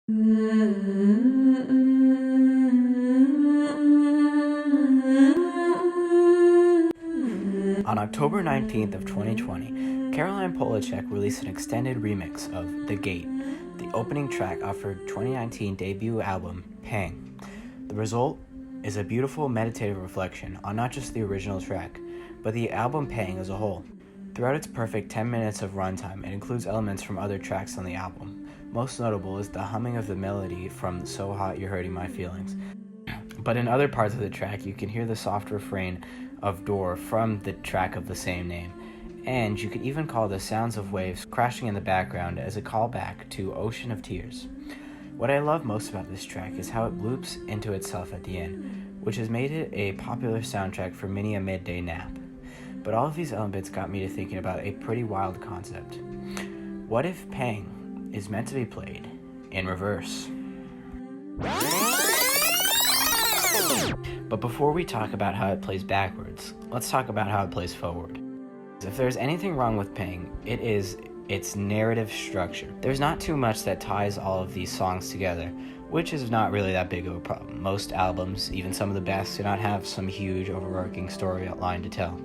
On October 19th of 2020, Caroline Polachek released an extended remix of The Gate, the opening track off her 2019 debut album, Pang. The result is a beautiful meditative reflection on not just the original track, but the album Pang as a whole. Throughout its perfect 10 minutes of runtime, it includes elements from other tracks on the album. Most notable is the humming of the melody from So Hot You're Hurting My Feelings. But in other parts of the track, you can hear the soft refrain of Door from the track of the same name. And you could even call the sounds of waves crashing in the background as a callback to Ocean of Tears. What I love most about this track is how it loops into itself at the end, which has made it a popular soundtrack for many a midday nap. But all of these elements got me to thinking about a pretty wild concept. What if Pang is meant to be played in reverse? But before we talk about how it plays backwards, let's talk about how it plays forward. If there's anything wrong with Pang, it is its narrative structure. There's not too much that ties all of these songs together, which is not really that big of a problem. Most albums, even some of the best, do not have some huge overarching story outline to tell.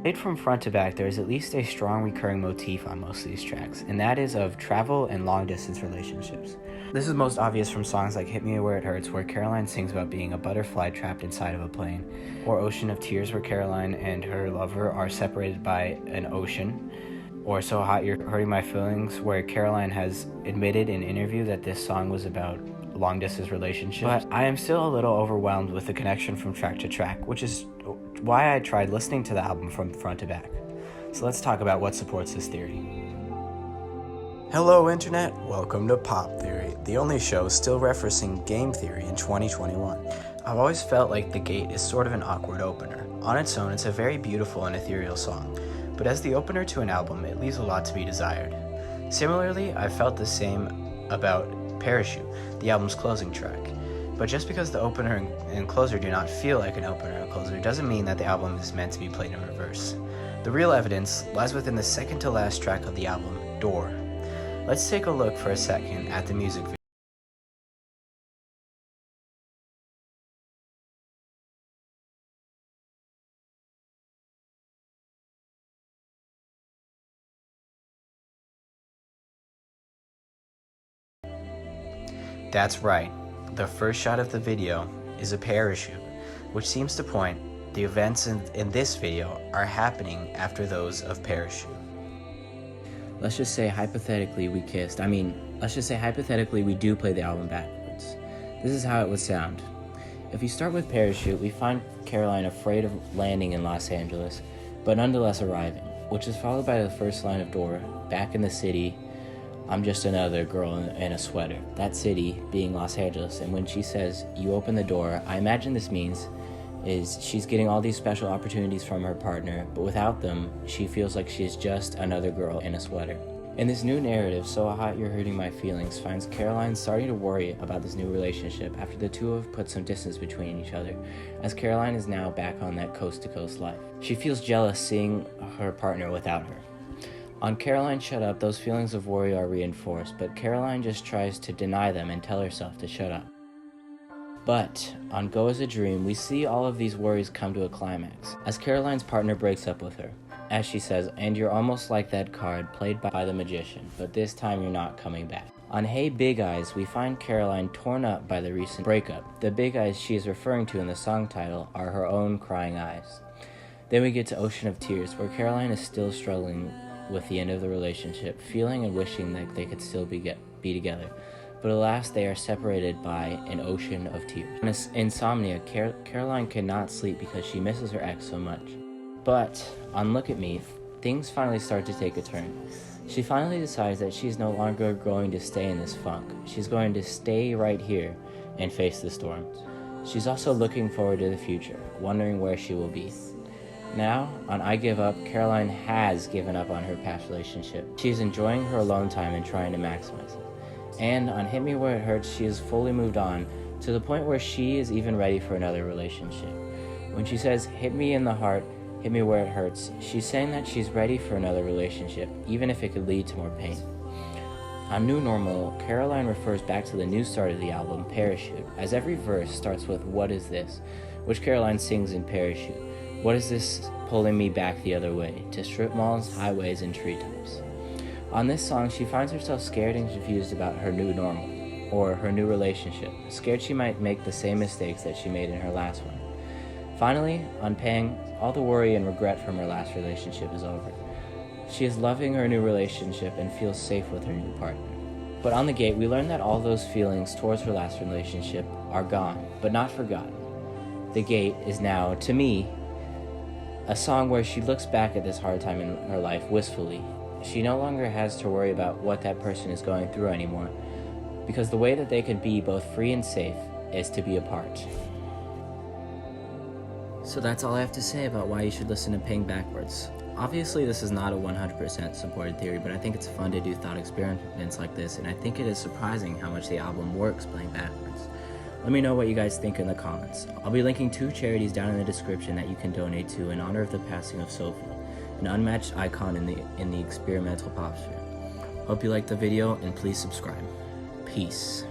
Played from front to back, there is at least a strong recurring motif on most of these tracks, and that is of travel and long-distance relationships. This is most obvious from songs like Hit Me Where It Hurts, where Caroline sings about being a butterfly trapped inside of a plane, or Ocean of Tears, where Caroline and her lover are separated by an ocean, or So Hot You're Hurting My Feelings, where Caroline has admitted in an interview that this song was about long-distance relationships. But I am still a little overwhelmed with the connection from track to track, which is why I tried listening to the album from front to back. So let's talk about what supports this theory. Hello Internet, welcome to Pop Theory, the only show still referencing game theory in 2021. I've always felt like The Gate is sort of an awkward opener. On its own, it's a very beautiful and ethereal song, but as the opener to an album, it leaves a lot to be desired. Similarly, I felt the same about Parachute, the album's closing track. But just because the opener and closer do not feel like an opener and closer doesn't mean that the album is meant to be played in reverse. The real evidence lies within the second to last track of the album, Door. Let's take a look for a second at the music video. That's right, the first shot of the video is a parachute, which seems to point the events in this video are happening after those of Parachute. Let's just say hypothetically we kissed. Let's just say hypothetically we do play the album backwards. This is how it would sound. If we start with Parachute, we find Caroline afraid of landing in Los Angeles, but nonetheless arriving, which is followed by the first line of Door, back in the city, I'm just another girl in a sweater. That city being Los Angeles, and when she says, you open the door, I imagine this means is she's getting all these special opportunities from her partner, but without them, she feels like she's just another girl in a sweater. In this new narrative, So Hot You're Hurting My Feelings finds Caroline starting to worry about this new relationship after the two have put some distance between each other, as Caroline is now back on that coast-to-coast life. She feels jealous seeing her partner without her. On Caroline Shut Up, those feelings of worry are reinforced, but Caroline just tries to deny them and tell herself to shut up. But on Go As a Dream, we see all of these worries come to a climax, as Caroline's partner breaks up with her. As she says, and you're almost like that card played by the magician, but this time you're not coming back. On Hey Big Eyes, we find Caroline torn up by the recent breakup. The big eyes she is referring to in the song title are her own crying eyes. Then we get to Ocean of Tears, where Caroline is still struggling with the end of the relationship, feeling and wishing that they could still be together. But alas, they are separated by an ocean of tears. On Insomnia, Caroline cannot sleep because she misses her ex so much. But on Look at Me, things finally start to take a turn. She finally decides that she's no longer going to stay in this funk. She's going to stay right here and face the storms. She's also looking forward to the future, wondering where she will be. Now, on I Give Up, Caroline has given up on her past relationship. She is enjoying her alone time and trying to maximize it. And on Hit Me Where It Hurts, she has fully moved on to the point where she is even ready for another relationship. When she says, hit me in the heart, hit me where it hurts, she's saying that she's ready for another relationship, even if it could lead to more pain. On New Normal, Caroline refers back to the new start of the album, Parachute, as every verse starts with "What is this?", which Caroline sings in Parachute. What is this pulling me back the other way, to strip malls, highways, and treetops? On this song, she finds herself scared and confused about her new normal, or her new relationship, scared she might make the same mistakes that she made in her last one. Finally, on Pang, all the worry and regret from her last relationship is over. She is loving her new relationship and feels safe with her new partner. But on The Gate, we learn that all those feelings towards her last relationship are gone, but not forgotten. The Gate is now, to me, a song where she looks back at this hard time in her life wistfully. She no longer has to worry about what that person is going through anymore, because the way that they can be both free and safe is to be apart. So that's all I have to say about why you should listen to Pang backwards. Obviously, this is not a 100% supported theory, but I think it's fun to do thought experiments like this, and I think it is surprising how much the album works playing backwards. Let me know what you guys think in the comments. I'll be linking 2 charities down in the description that you can donate to in honor of the passing of Sophie, an unmatched icon in the experimental pop sphere. Hope you liked the video, and please subscribe. Peace.